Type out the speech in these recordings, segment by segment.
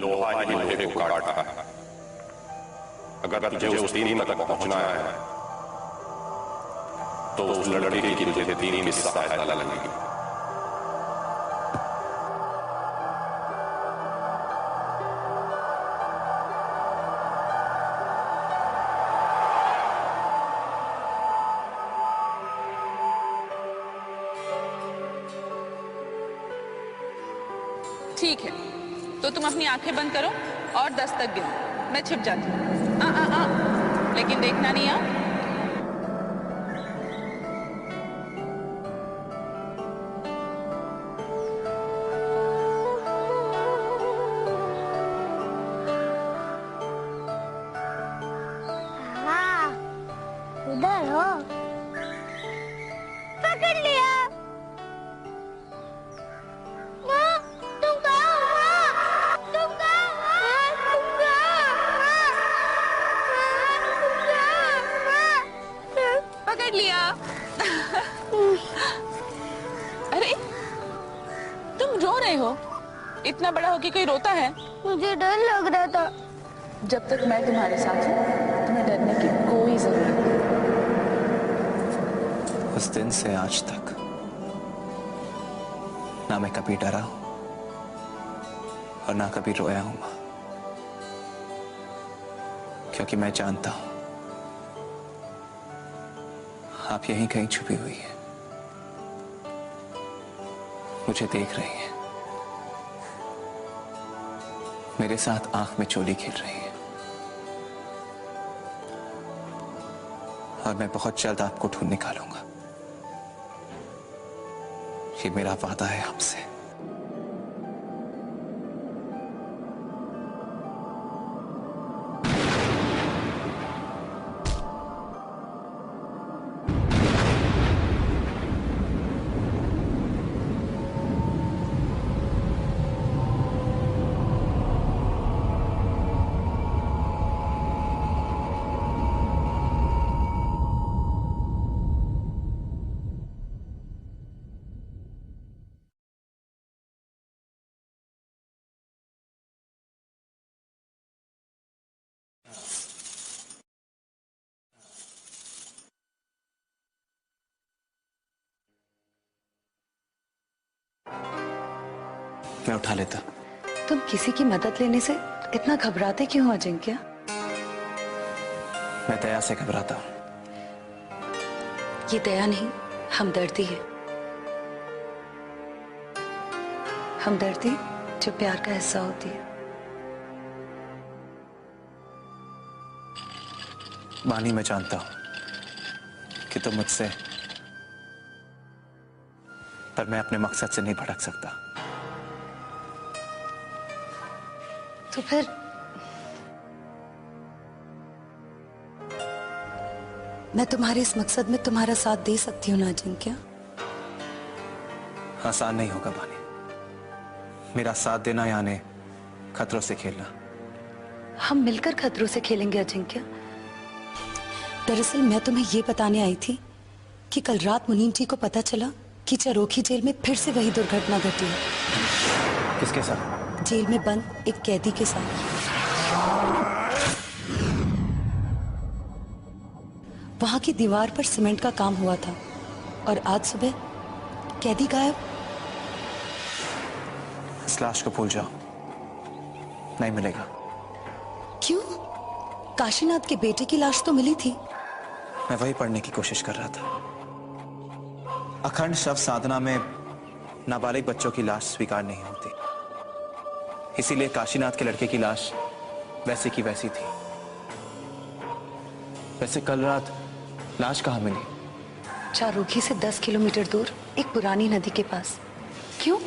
लोहा ही लोहे को काटता है। अगर तुझे उस दिन तक पहुंचना है तो उस लड़के की तुझे तीन की सहायता लगेगी। ठीक है, तो तुम अपनी आंखें बंद करो और 10 तक गिनो। मैं छिप जाती हूँ। लेकिन देखना नहीं आ। उधर हो। पकड़ लिया। पकड़ लिया। अरे तुम रो रहे हो? इतना बड़ा होके कोई रोता है? मुझे डर लग रहा था। जब तक मैं तुम्हारे साथ हूँ तुम्हें डरने की कोई जरूरत नहीं। उस दिन से आज तक ना मैं कभी डरा हूं और ना कभी रोया हूं मां, क्योंकि मैं जानता हूं आप यहीं कहीं छुपी हुई है, मुझे देख रही है, मेरे साथ आंख में चोली खेल रही है और मैं बहुत जल्द आपको ढूंढ निकालूंगा। ये मेरा वादा है आपसे। मैं उठा लेता। तुम किसी की मदद लेने से इतना घबराते क्यों हो अजिंक्य? मैं दया से घबराता हूं। ये दया नहीं, हमदर्दी है। हमदर्दी जो प्यार का हिस्सा होती है। बानी, मैं जानता हूं कि तुम मुझसे, पर मैं अपने मकसद से नहीं भटक सकता। तो फिर मैं तुम्हारे इस मकसद में तुम्हारा साथ दे सकती हूँ ना अजिंक्य? आसान नहीं होगा बानी, मेरा साथ देना यानी खतरों से खेलना। हम मिलकर खतरों से खेलेंगे अजिंक्य। दरअसल मैं तुम्हें ये बताने आई थी कि कल रात मुनीम जी को पता चला कि चरोखी जेल में फिर से वही दुर्घटना घटी है। किसके साथ? जेल में बंद एक कैदी के साथ। वहां की दीवार पर सीमेंट का काम हुआ था और आज सुबह कैदी गायब। इस लाश को भूल जाओ, नहीं मिलेगा। क्यों? काशीनाथ के बेटे की लाश तो मिली थी। मैं वही पढ़ने की कोशिश कर रहा था। अखंड शव साधना में नाबालिग बच्चों की लाश स्वीकार नहीं होती, इसीलिए काशीनाथ के लड़के की लाश वैसे की वैसी थी। वैसे कल रात लाश कहां मिली? चारोखी से 10 किलोमीटर दूर एक पुरानी नदी के पास। क्यों?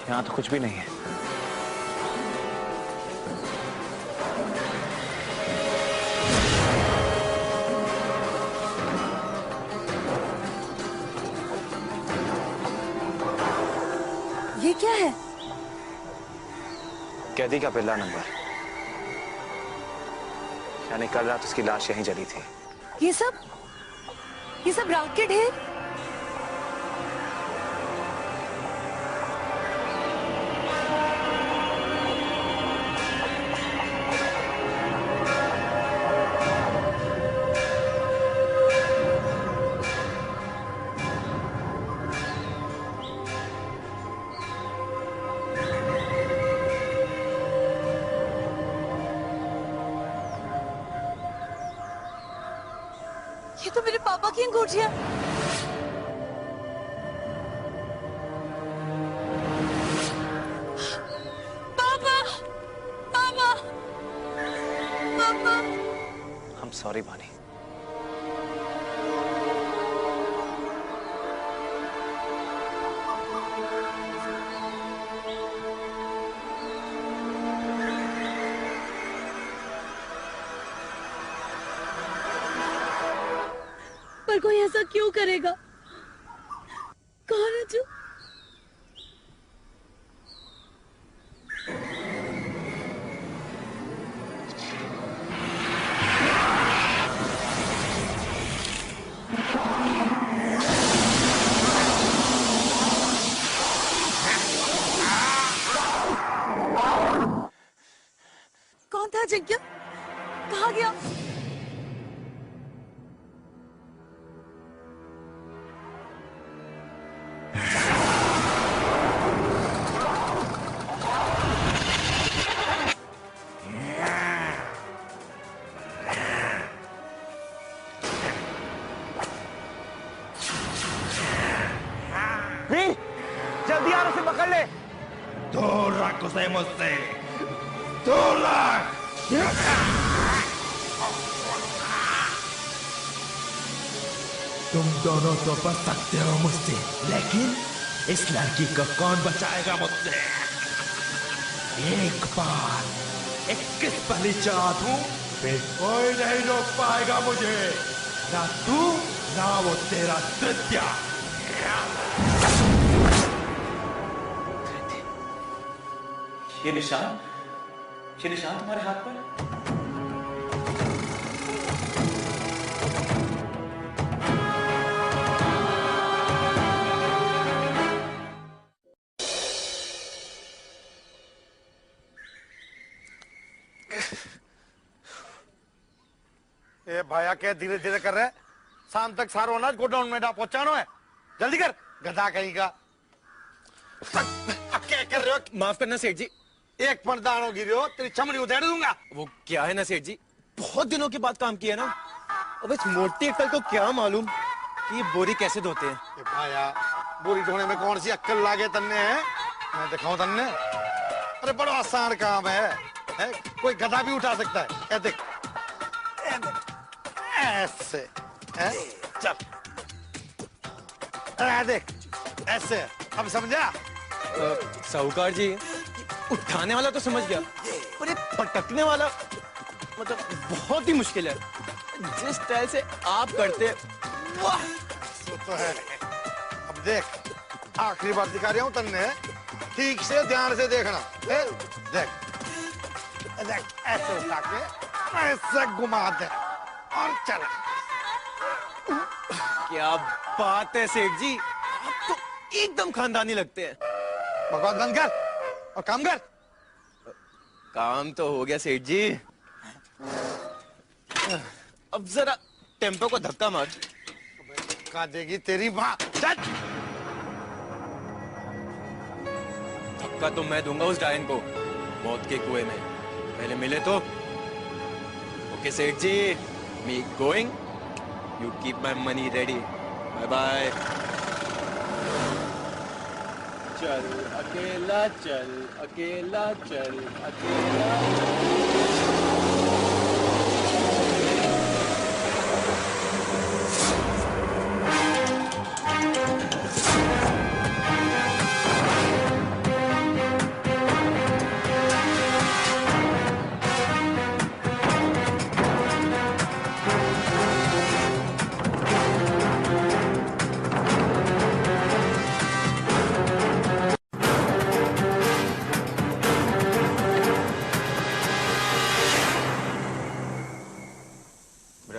यहां तो कुछ भी नहीं है। कैदी का पहला नंबर, यानी कल रात उसकी लाश यहीं जली थी। ये सब राख के ढेर। ये तो मेरे पापा की अंगूठियां। पापा, पापा, पापा। हम सॉरी बानी। पर कोई ऐसा क्यों करेगा? कौन है जो? कौन था जिज्ञा? कहाँ गया? वीर, जल्दी यार उसे पकड़ ले। दूर रख उसे मुझसे, दूर रख। तुम दोनों तो बच सकते हो मुझसे, लेकिन इस लड़की को कौन बचाएगा मुझसे? एक बार 21 पली चढ़ा दूं, फिर कोई नहीं रोक पाएगा मुझे, ना तू ना वो तेरा तृतीया। ये निशान तुम्हारे हाथ पर? ए भाया क्या धीरे धीरे कर रहे? शाम तक सारो अनाज गोडाउन में पहुंचाना है, जल्दी कर गधा कहीं का। क्या कर रहे हो? माफ करना सेठ जी, एक परदानो गिरे हो, तेरी चमड़ी उधेड़ दूंगा। वो क्या है ना सेठ जी, बहुत दिनों के बाद काम किया ना, अब इस मोटी अक्कल को क्या मालूम कि ये बोरी कैसे धोते हैं। ए भाया, बोरी धोने में कौन सी अक्कल लागे तन्ने है? मैं दिखाऊं तन्ने? अरे बड़ा आसान काम है? कोई गधा भी उठा सकता है। देख ऐसे है? चल देख ऐसे, अब समझा? साहूकार जी, उठाने वाला तो समझ गया, पर ये पटकने वाला मतलब बहुत ही मुश्किल है। जिस स्टाइल से आप करते, वाह! तो है। अब देख, आखिरी बार दिखा रहा हूं तन्ने, ठीक से ध्यान से देखना। देख देख, ऐसे उठा के ऐसे घुमा दे और चला। क्या बात है सेठ जी, आप तो एकदम खानदानी लगते हैं। बकवास बंद कर और काम कर। काम तो हो गया सेठ जी, अब जरा टेम्पो को धक्का मार। धक्का देगी तेरी माँ। चल धक्का तो मैं दूंगा उस डायन को, मौत के कुएं में। पहले मिले तो। Okay Seth ji, me going, you keep my money ready, bye bye. चल अकेला चल, अकेला चल, अकेला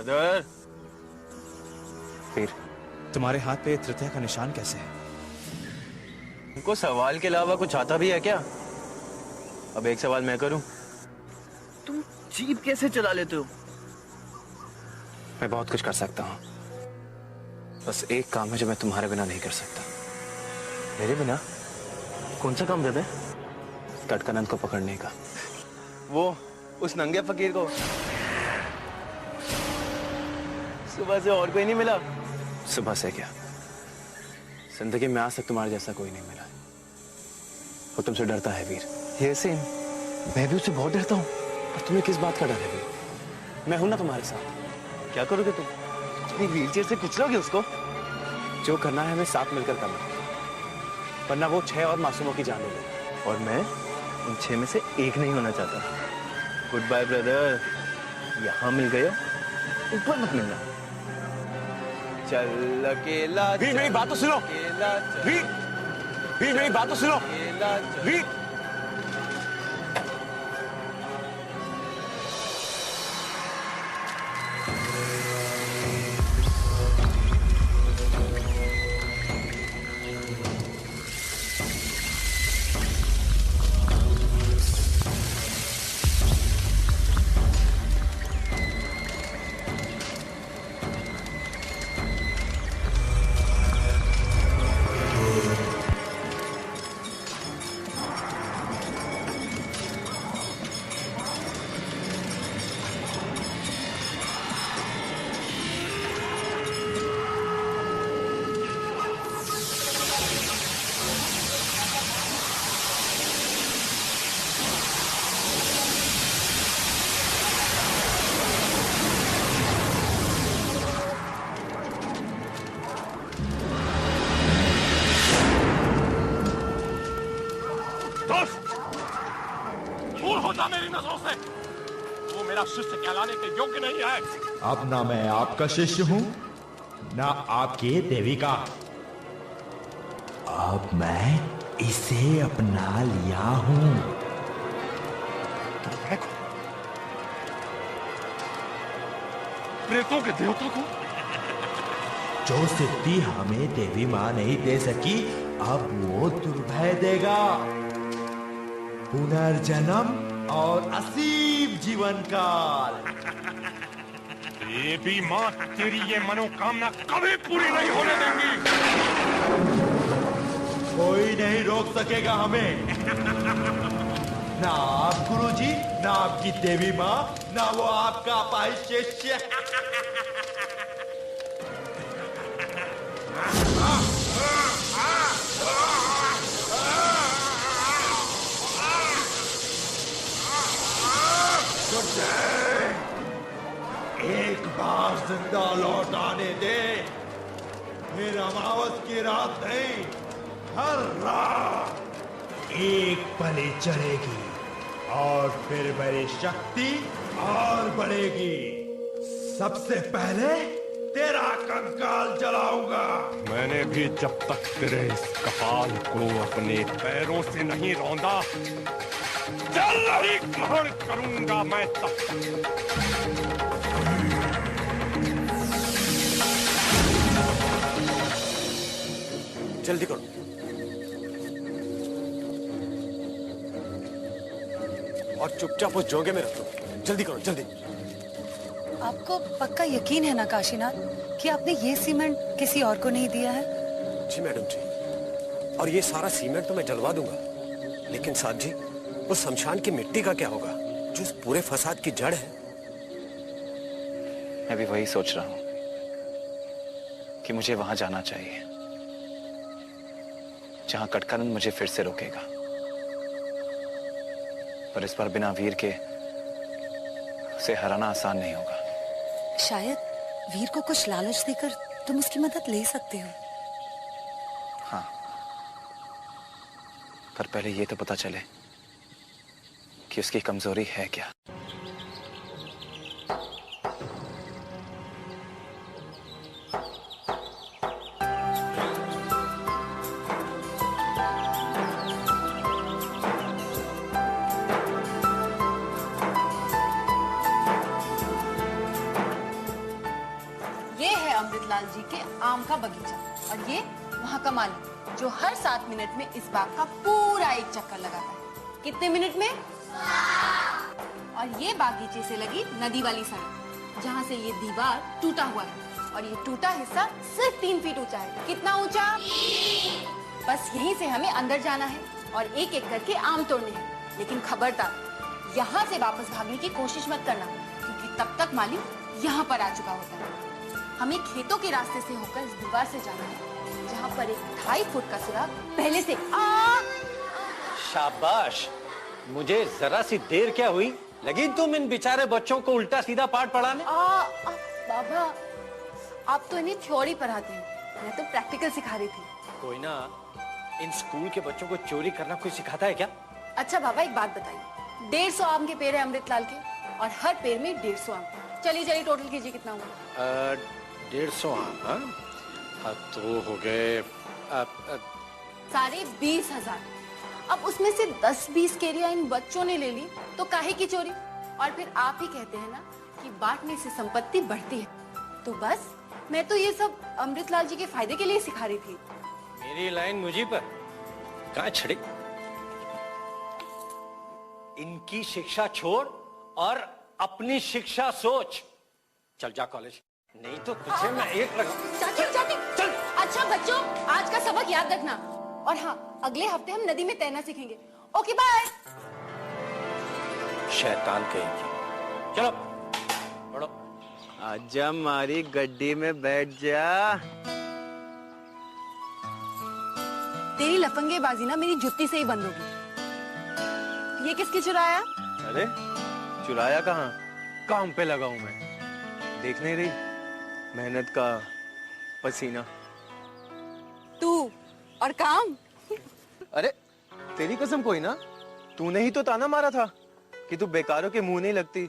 ब्रदर। वीर, तुम्हारे हाथ पे तृतीया का निशान कैसे है? तुमको सवाल के अलावा कुछ आता भी है क्या? अब एक सवाल मैं करूं, तुम जीप कैसे चला लेते हो? मैं बहुत कुछ कर सकता हूँ, बस एक काम है जो मैं तुम्हारे बिना नहीं कर सकता। मेरे बिना? कौन सा काम ब्रदर? कटकनंद को पकड़ने का। वो उस नंगे फकीर को सुबह से और कोई नहीं मिला? सुबह से क्या, जिंदगी में आज तक तुम्हारे जैसा कोई नहीं मिला। वो तुमसे डरता है वीर। ये सेम, मैं भी उससे बहुत डरता हूँ। पर तुम्हें किस बात का डर है वीर? मैं हूं ना तुम्हारे साथ। क्या करोगे तुम? अपनी व्हीलचेयर से कुचलोगे उसको? जो करना है हमें साथ मिलकर करना है, वरना वो 6 और मासूमों की जान ले लेगा। और मैं उन 6 में से एक नहीं होना चाहता। गुड बाय ब्रदर, यहाँ मिल गए, ऊपर मत मिलना। चल अकेला, वीर मेरी बात तो सुनो। अकेला चल, वीर, वीर मेरी बात तो सुनो। अकेला चल। वीर, दूर हो जा मेरी नजरों से। वो मेरा शिष्य कहलाने के योग्य नहीं है। अब ना मैं आपका शिष्य हूं, ना आपके देविका। अब मैं इसे अपना लिया हूं। प्रेतों के देवता को जो सिद्धि हमें देवी मां नहीं दे सकी, अब वो दुर्भय देगा। पुनर्जन्म और असीम जीवन काल। देवी मां तेरी ये मनोकामना कभी पूरी नहीं होने देंगी। कोई नहीं रोक सकेगा हमें। ना आप गुरुजी, ना आपकी देवी मां, ना वो आपका अपाहिज शिष्य। एक बार जिंदा लौट आने दे, फिर अमावस की रात नहीं, हर रात एक बलि चढ़ेगी और फिर मेरी शक्ति और बढ़ेगी। सबसे पहले तेरा कंकाल जलाऊंगा। मैंने भी जब तक तेरे इस कपाल को अपने पैरों से नहीं रौंदा, जल नहीं ग्रहण करूंगा मैं तब तक। जल्दी करो। और चुपचाप उस जोगे में रख दो। जल्दी करो, जल्दी। आपको पक्का यकीन है ना काशीनाथ कि आपने ये सीमेंट किसी और को नहीं दिया है? जी मैडम जी, और ये सारा सीमेंट तो मैं जलवा दूंगा, लेकिन साहब जी उस शमशान की मिट्टी का क्या होगा जो इस पूरे फसाद की जड़ है? मैं भी वही सोच रहा हूं कि मुझे वहां जाना चाहिए जहां कटकनंद मुझे फिर से रोकेगा। पर इस बार बिना वीर के उसे हराना आसान नहीं होगा। शायद वीर को कुछ लालच देकर तुम उसकी मदद ले सकते हो। हाँ, पर पहले ये तो पता चले कि उसकी कमजोरी है क्या। अमृतलाल जी के आम का बगीचा, और ये वहाँ का माली जो हर 7 मिनट में इस बाग का पूरा एक चक्कर लगाता है। कितने मिनट में? और ये बागीचे से लगी नदी वाली सड़क जहाँ से ये दीवार टूटा हुआ है, और ये टूटा हिस्सा सिर्फ 3 फीट ऊंचा है। कितना ऊंचा? बस यहीं से हमें अंदर जाना है और एक एक करके आम तोड़ने हैं। लेकिन खबरदार, यहाँ से वापस भागने की कोशिश मत करना, क्योंकि तब तक माली यहाँ पर आ चुका होता है। हमें खेतों के रास्ते से होकर इस दीवार से जाना है, जहाँ पर एक 2.5 फुट का सुराग पहले से शाबाश, मुझे जरा सी देर क्या हुई लगी तुम इन बेचारे बच्चों को उल्टा सीधा पाठ पढ़ाने। बाबा, आप तो इन्हें थ्योरी पढ़ाते हैं, मैं तो प्रैक्टिकल सिखा रही थी। कोई ना, इन स्कूल के बच्चों को चोरी करना कोई सिखाता है क्या? अच्छा बाबा, एक बात बताइए, 150 आम के पेड़ है अमृतलाल के, और हर पेड़ में 150 आम। चलिए टोटल कीजिए, कितना हुआ? 150 आम। हाँ, तो हो गए सारे 20,000। अब उसमें से 10-20 केरिया इन बच्चों ने ले ली, तो काहे की चोरी? और फिर आप ही कहते हैं ना कि बांटने से संपत्ति बढ़ती है, तो बस मैं तो ये सब अमृतलाल जी के फायदे के लिए सिखा रही थी। मेरी लाइन मुझे पर कहाँ छड़ी? इनकी शिक्षा छोड़ और अपनी शिक्षा सोच। चल जा कॉलेज, नहीं तो तुझे मैं एक लगा। चाची, चल। अच्छा बच्चों, आज का सबक याद रखना, और हाँ, अगले हफ्ते हम नदी में तैरना सीखेंगे। Okay bye. शैतान कहेंगे। चलो पढ़ो। आजा हमारी गड्डी में बैठ जा। तेरी लफंगेबाजी ना मेरी जुत्ती से ही बंद होगी। ये किसकी चुराया? अरे चुराया कहाँ, काम पे लगा हूं मैं। देख नहीं रही मेहनत का पसीना? तू और काम? अरे तेरी कसम, कोई ना, तूने ही तो ताना मारा था कि तू बेकारों के मुंह नहीं लगती।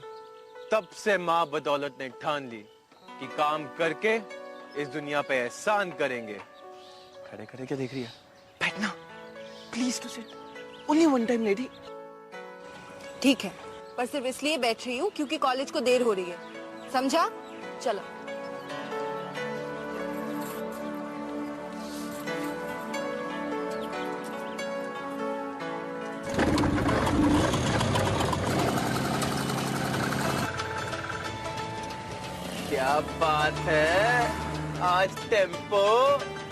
तब से माँ बदौलत ने ठान ली कि काम करके इस दुनिया पे एहसान करेंगे। खड़े खड़े क्या देख रही है? बैठना please, to sit only one time lady. ठीक है, पर सिर्फ इसलिए बैठ रही हूँ क्योंकि कॉलेज को देर हो रही है, समझा? चलो। क्या बात है, आज टेम्पो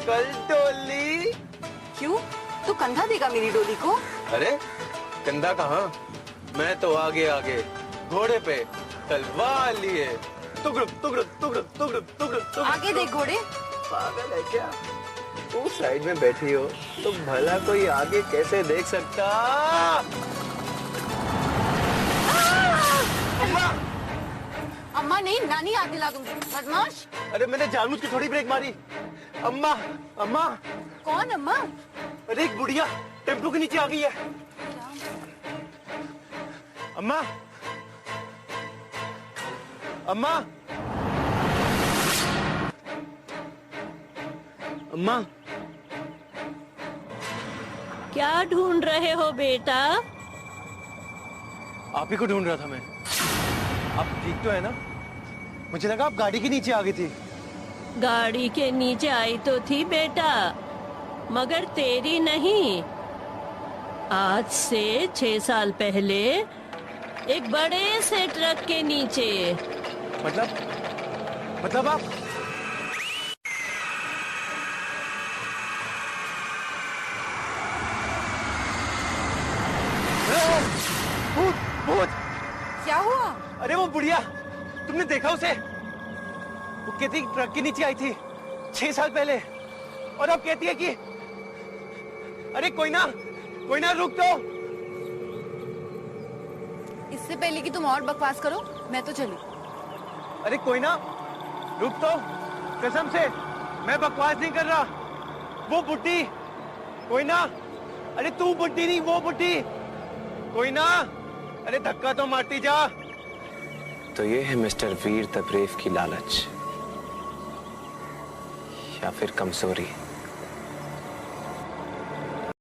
कल डोली। क्यों, तू कंधा देगा मेरी डोली को? अरे कंधा कहाँ, मैं तो आगे आगे घोड़े पे तलवार लिए। तुगड़ुक तुगड़ुक तुगड़ुक तुगड़ुक तुगड़ुक। आगे देख घोड़े। पागल है क्या? तू साइड में बैठी हो तो भला कोई आगे कैसे देख सकता? अम्मा नहीं, नानी आग दिला दूंगी, बदमाश। अरे मैंने जानबूझ के थोड़ी ब्रेक मारी। अम्मा, अम्मा। कौन अम्मा? अरे एक बुढ़िया टेम्पो के नीचे आ गई है। अम्मा, अम्मा, अम्मा। क्या ढूंढ रहे हो बेटा? आप ही को ढूंढ रहा था मैं। आप ठीक तो है ना? मुझे लगा आप गाड़ी के नीचे आ गई थी। गाड़ी के नीचे आई तो थी बेटा, मगर तेरी नहीं। आज से 6 साल पहले एक बड़े से ट्रक के नीचे। मतलब आप? भूत! क्या हुआ? अरे वो बुढ़िया, तुमने देखा उसे? वो कहती ट्रक के नीचे आई थी 6 साल पहले, और अब कहती है कि अरे कोई ना रुक तो। इससे पहले कि तुम और बकवास करो, मैं तो चली। अरे कोई ना रुक तो, कसम से मैं बकवास नहीं कर रहा। वो बुड्ढी, कोई ना। अरे तू बुड्ढी नहीं, वो बुड्ढी, कोई ना। अरे धक्का तो मारती जा। तो ये है मिस्टर वीर द ब्रेव की लालच, या फिर कमजोरी।